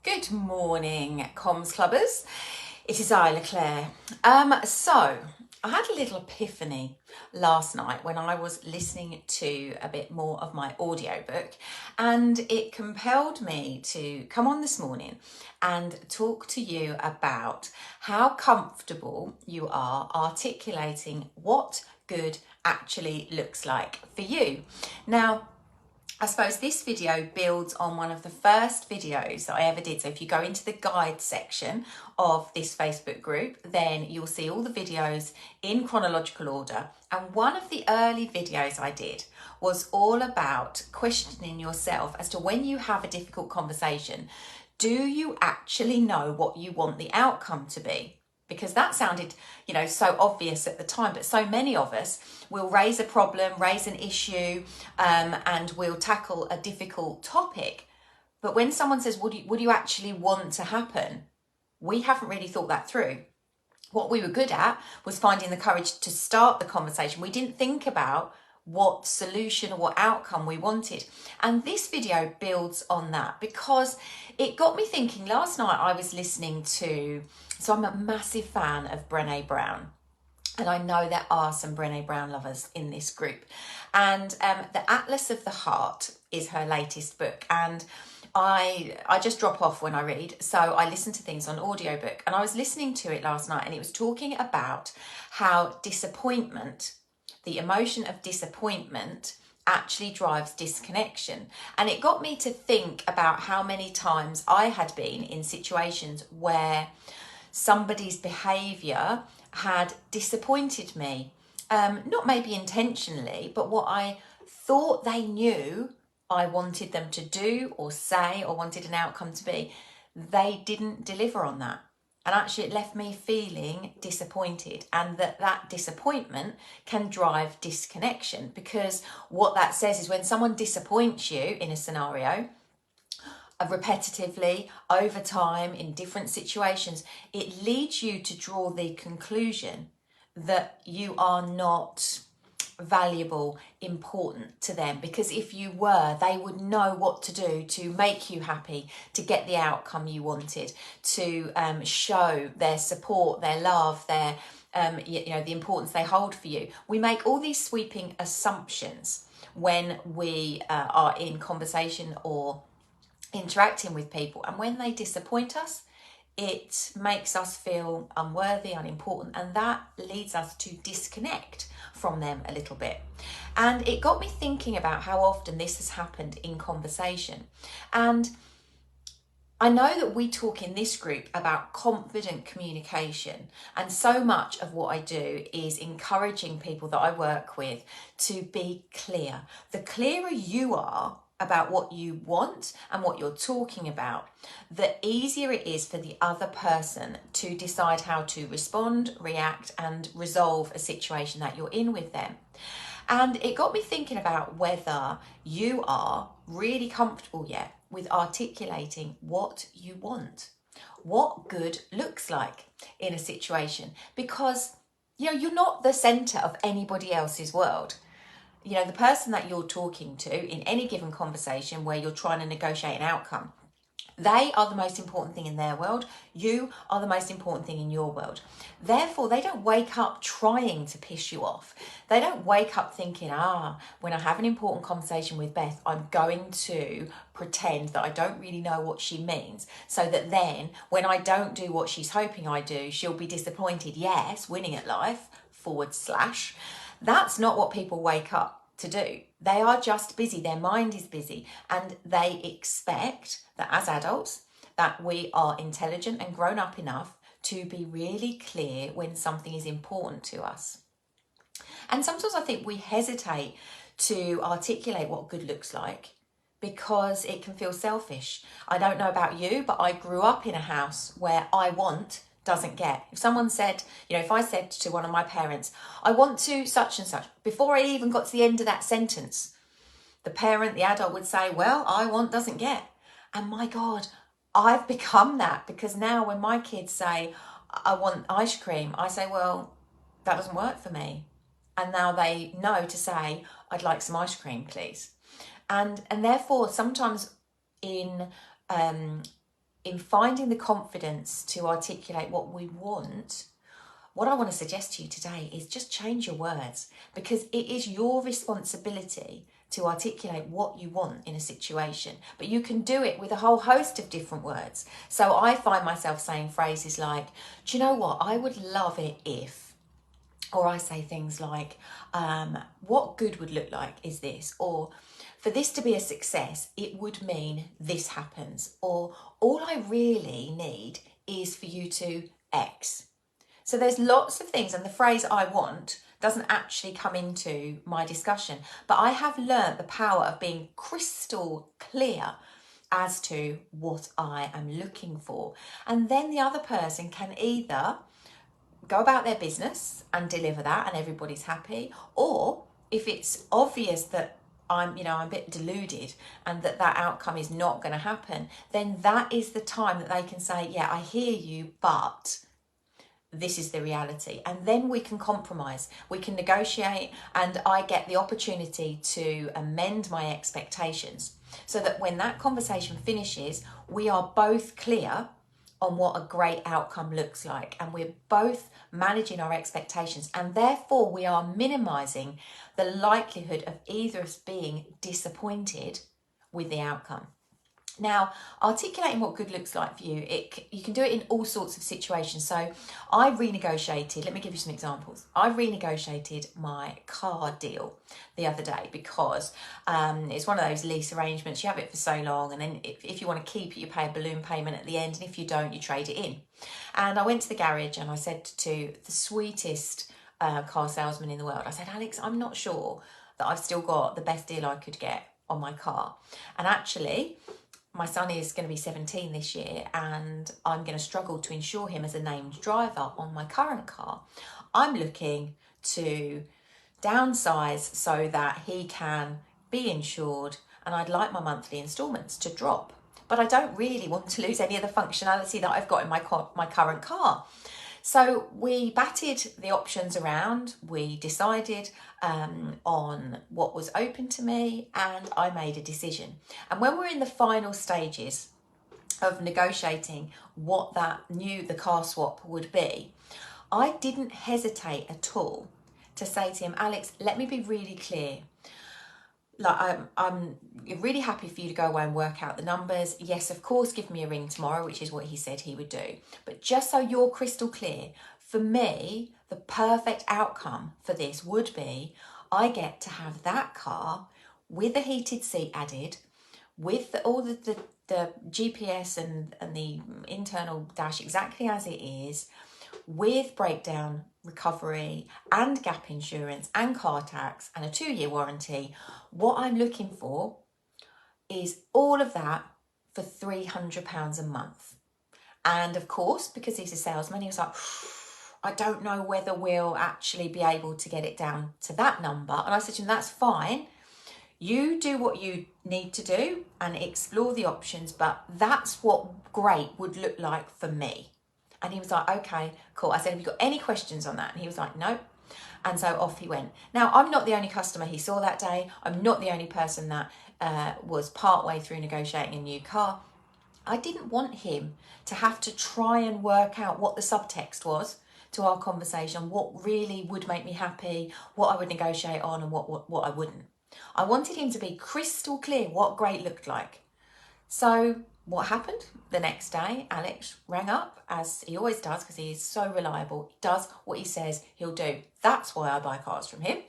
Good morning, comms clubbers. It is I, Leclaire. So I had a little epiphany last night when I was listening to a bit more of my audiobook, and it compelled me to come on this morning and talk to you about how comfortable you are articulating what good actually looks like for you. Now, I suppose this video builds on one of the first videos that I ever did. So if you go into the guide section of this Facebook group, then you'll see all the videos in chronological order. And one of the early videos I did was all about questioning yourself as to when you have a difficult conversation, do you actually know what you want the outcome to be? Because that sounded, so obvious at the time, but so many of us will raise a problem, raise an issue, and we'll tackle a difficult topic. But when someone says, what do you actually want to happen? We haven't really thought that through. What we were good at was finding the courage to start the conversation. We didn't think about what solution or what outcome we wanted. And this video builds on that because it got me thinking. Last night I was listening to, so I'm a massive fan of Brené Brown. And I know there are some Brené Brown lovers in this group. And The Atlas of the Heart is her latest book. And I just drop off when I read. So I listen to things on audiobook. And I was listening to it last night and it was talking about how disappointment, the emotion of disappointment, actually drives disconnection. And it got me to think about how many times I had been in situations where somebody's behaviour had disappointed me. Not maybe intentionally, but what I thought they knew I wanted them to do or say or wanted an outcome to be, they didn't deliver on that. And actually it left me feeling disappointed, and that disappointment can drive disconnection, because what that says is when someone disappoints you in a scenario, repetitively, over time, in different situations, it leads you to draw the conclusion that you are not valuable, important to them, because if you were, they would know what to do to make you happy, to get the outcome you wanted, to show their support, their love, their the importance they hold for you. We make all these sweeping assumptions when we are in conversation or interacting with people, and when they disappoint us, it makes us feel unworthy, unimportant, and that leads us to disconnect from them a little bit. And it got me thinking about how often this has happened in conversation. And I know that we talk in this group about confident communication, and so much of what I do is encouraging people that I work with to be clear. The clearer you are about what you want and what you're talking about, the easier it is for the other person to decide how to respond, react, and resolve a situation that you're in with them. And it got me thinking about whether you are really comfortable yet with articulating what you want, what good looks like in a situation, because you're not the center of anybody else's world. The person that you're talking to in any given conversation where you're trying to negotiate an outcome, they are the most important thing in their world. You are the most important thing in your world. Therefore, they don't wake up trying to piss you off. They don't wake up thinking, when I have an important conversation with Beth, I'm going to pretend that I don't really know what she means, so that then when I don't do what she's hoping I do, she'll be disappointed. Yes, winning at life, /. That's not what people wake up to do. They are just busy. Their mind is busy, and they expect that as adults that we are intelligent and grown up enough to be really clear when something is important to us. And sometimes I think we hesitate to articulate what good looks like because it can feel selfish. I don't know about you, but I grew up in a house where I want doesn't get. If someone said, if I said to one of my parents, I want to such and such, before I even got to the end of that sentence, the adult would say, well, I want doesn't get. And my God, I've become that, because now when my kids say, I want ice cream, I say, well, that doesn't work for me. And now they know to say, I'd like some ice cream, please. And therefore, sometimes in in finding the confidence to articulate what we want, what I want to suggest to you today is just change your words, because it is your responsibility to articulate what you want in a situation. But you can do it with a whole host of different words. So I find myself saying phrases like, do you know what? I would love it if, or I say things like, what good would look like is this, or for this to be a success, it would mean this happens, or all I really need is for you to X. So there's lots of things, and the phrase I want doesn't actually come into my discussion, but I have learnt the power of being crystal clear as to what I am looking for. And then the other person can either go about their business and deliver that and everybody's happy, or if it's obvious that I'm a bit deluded and that outcome is not going to happen, then that is the time that they can say, yeah, I hear you, but this is the reality. And then we can compromise, we can negotiate, and I get the opportunity to amend my expectations so that when that conversation finishes, we are both clear on what a great outcome looks like, and we're both managing our expectations, and therefore we are minimizing the likelihood of either of us being disappointed with the outcome. Now, articulating what good looks like for you, you can do it in all sorts of situations. So I renegotiated, let me give you some examples. I renegotiated my car deal the other day because it's one of those lease arrangements. You have it for so long, and then if you want to keep it, you pay a balloon payment at the end, and if you don't, you trade it in. And I went to the garage and I said to the sweetest car salesman in the world, I said, Alex, I'm not sure that I've still got the best deal I could get on my car. And actually, my son is going to be 17 this year, and I'm going to struggle to insure him as a named driver on my current car. I'm looking to downsize so that he can be insured, and I'd like my monthly instalments to drop. But I don't really want to lose any of the functionality that I've got in my current car. So we batted the options around, we decided on what was open to me, and I made a decision. And when we're in the final stages of negotiating what the car swap would be, I didn't hesitate at all to say to him, Alex, let me be really clear. Like, I'm really happy for you to go away and work out the numbers. Yes, of course, give me a ring tomorrow, which is what he said he would do. But just so you're crystal clear, for me, the perfect outcome for this would be I get to have that car with a heated seat added, with all the GPS and the internal dash exactly as it is, with breakdown recovery and gap insurance and car tax and a 2-year warranty. What I'm looking for is all of that for £300 a month. And of course, because he's a salesman, he was like, I don't know whether we'll actually be able to get it down to that number. And I said to him, that's fine. You do what you need to do and explore the options, but that's what great would look like for me. And he was like, okay, cool. I said, have you got any questions on that? And he was like, no. And so off he went. Now, I'm not the only customer he saw that day. I'm not the only person that was partway through negotiating a new car. I didn't want him to have to try and work out what the subtext was to our conversation, what really would make me happy, what I would negotiate on and what I wouldn't. I wanted him to be crystal clear what great looked like. So what happened? The next day, Alex rang up, as he always does, because he is so reliable. He does what he says he'll do. That's why I buy cars from him.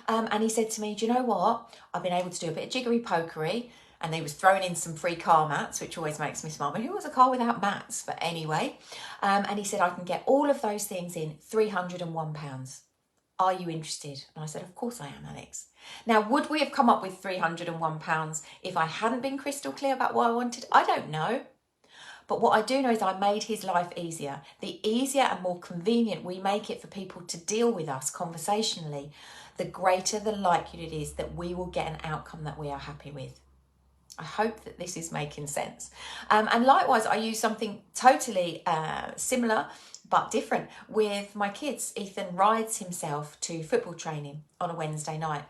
And he said to me, do you know what? I've been able to do a bit of jiggery pokery. And he was throwing in some free car mats, which always makes me smile. But who wants a car without mats? But anyway, and he said, I can get all of those things in £301. Are you interested? And I said, of course I am, Alex. Now, would we have come up with £301 if I hadn't been crystal clear about what I wanted? I don't know. But what I do know is I made his life easier. The easier and more convenient we make it for people to deal with us conversationally, the greater the likelihood it is that we will get an outcome that we are happy with. I hope that this is making sense. And likewise, I use something totally similar but different with my kids. Ethan rides himself to football training on a Wednesday night.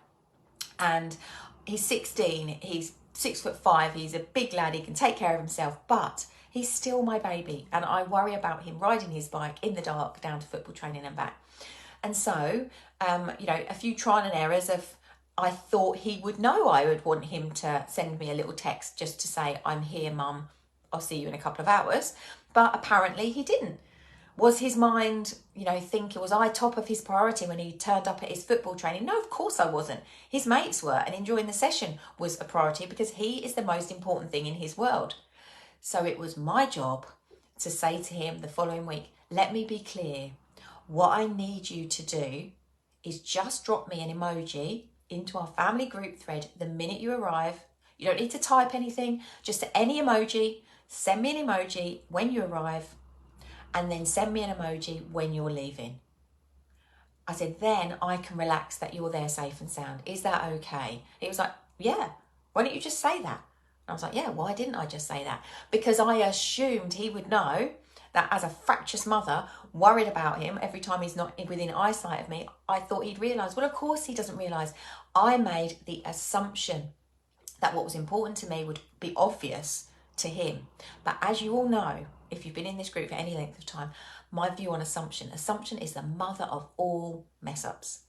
And he's 16. He's 6'5", he's a big lad, he can take care of himself, but he's still my baby, and I worry about him riding his bike in the dark down to football training and back. And so, a few trial and errors of, I thought he would know I would want him to send me a little text just to say, I'm here, mum, I'll see you in a couple of hours. But apparently he didn't. Was his mind, thinking, was I top of his priority when he turned up at his football training? No, of course I wasn't. His mates were, and enjoying the session was a priority because he is the most important thing in his world. So it was my job to say to him the following week, let me be clear. What I need you to do is just drop me an emoji into our family group thread the minute you arrive. You don't need to type anything, just any emoji. Send me an emoji when you arrive, and then send me an emoji when you're leaving. I said, then I can relax that you're there safe and sound. Is that okay? He was like, yeah, why don't you just say that? And I was like, yeah, why didn't I just say that? Because I assumed he would know that as a fractious mother, worried about him every time he's not within eyesight of me, I thought he'd realise. Well, of course he doesn't realise. I made the assumption that what was important to me would be obvious to him. But as you all know, if you've been in this group for any length of time, my view on assumption is the mother of all mess ups.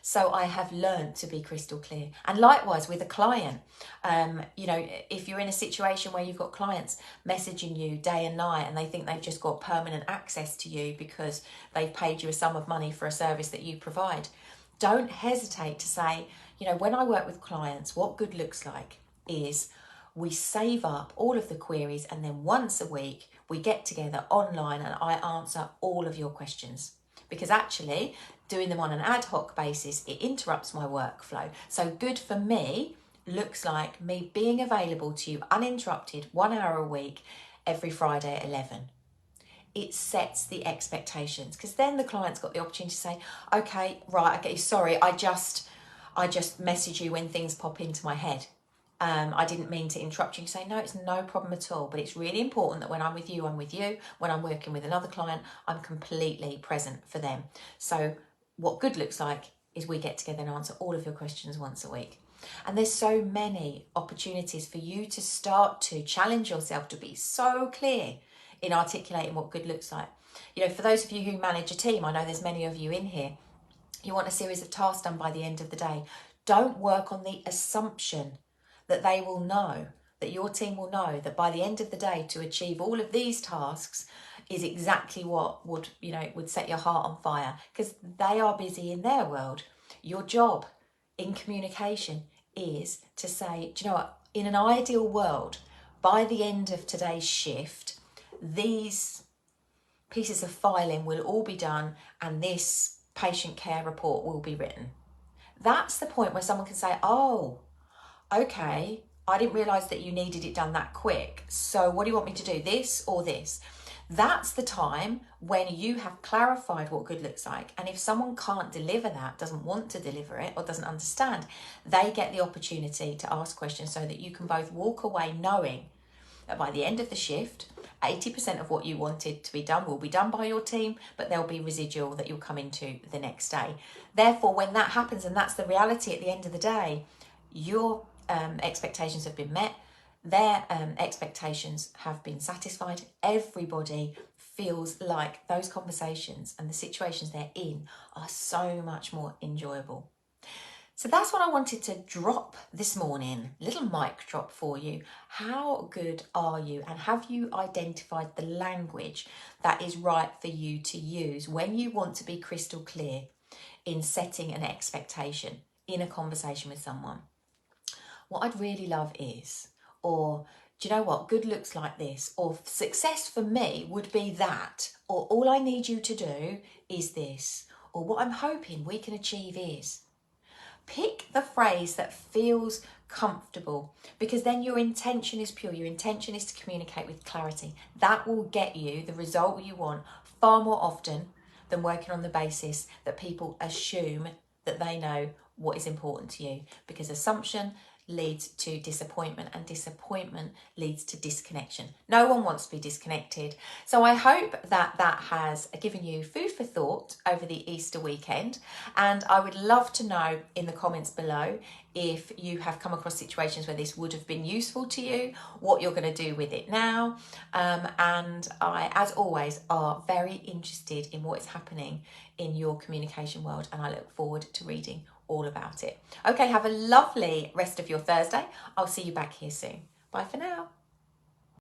So I have learned to be crystal clear. And likewise with a client, if you're in a situation where you've got clients messaging you day and night and they think they've just got permanent access to you because they've paid you a sum of money for a service that you provide, don't hesitate to say, when I work with clients, what good looks like is we save up all of the queries, and then once a week we get together online and I answer all of your questions. Because actually doing them on an ad hoc basis, it interrupts my workflow. So good for me looks like me being available to you uninterrupted 1 hour a week every Friday at 11. It sets the expectations, because then the client's got the opportunity to say, okay, right, I get you, sorry, I just message you when things pop into my head. I didn't mean to interrupt you. You say, no, it's no problem at all. But it's really important that when I'm with you, I'm with you. When I'm working with another client, I'm completely present for them. So what good looks like is we get together and answer all of your questions once a week. And there's so many opportunities for you to start to challenge yourself to be so clear in articulating what good looks like. For those of you who manage a team, I know there's many of you in here, you want a series of tasks done by the end of the day. Don't work on the assumption that they will know, that your team will know that by the end of the day to achieve all of these tasks is exactly what would set your heart on fire, because they are busy in their world. Your job in communication is to say, do you know what, in an ideal world, by the end of today's shift, these pieces of filing will all be done and this patient care report will be written. That's the point where someone can say, oh, okay, I didn't realise that you needed it done that quick. So what do you want me to do, this or this? That's the time when you have clarified what good looks like. And if someone can't deliver that, doesn't want to deliver it, or doesn't understand, they get the opportunity to ask questions so that you can both walk away knowing that by the end of the shift, 80% of what you wanted to be done will be done by your team, but there'll be residual that you'll come into the next day. Therefore, when that happens, and that's the reality at the end of the day, your expectations have been met, their expectations have been satisfied. Everybody feels like those conversations and the situations they're in are so much more enjoyable. So that's what I wanted to drop this morning, little mic drop for you. How good are you? And have you identified the language that is right for you to use when you want to be crystal clear in setting an expectation in a conversation with someone? What I'd really love is, or do you know what, good looks like this, or success for me would be that, or all I need you to do is this, or what I'm hoping we can achieve is. Pick the phrase that feels comfortable, because then your intention is pure. Your intention is to communicate with clarity. That will get you the result you want far more often than working on the basis that people assume that they know what is important to you, because assumption leads to disappointment, and disappointment leads to disconnection. No one wants to be disconnected. So I hope that that has given you food for thought over the Easter weekend, and I would love to know in the comments below if you have come across situations where this would have been useful to you, what you're going to do with it now. And I, as always, are very interested in what is happening in your communication world, and I look forward to reading all about it. Okay, have a lovely rest of your Thursday. I'll see you back here soon. Bye for now.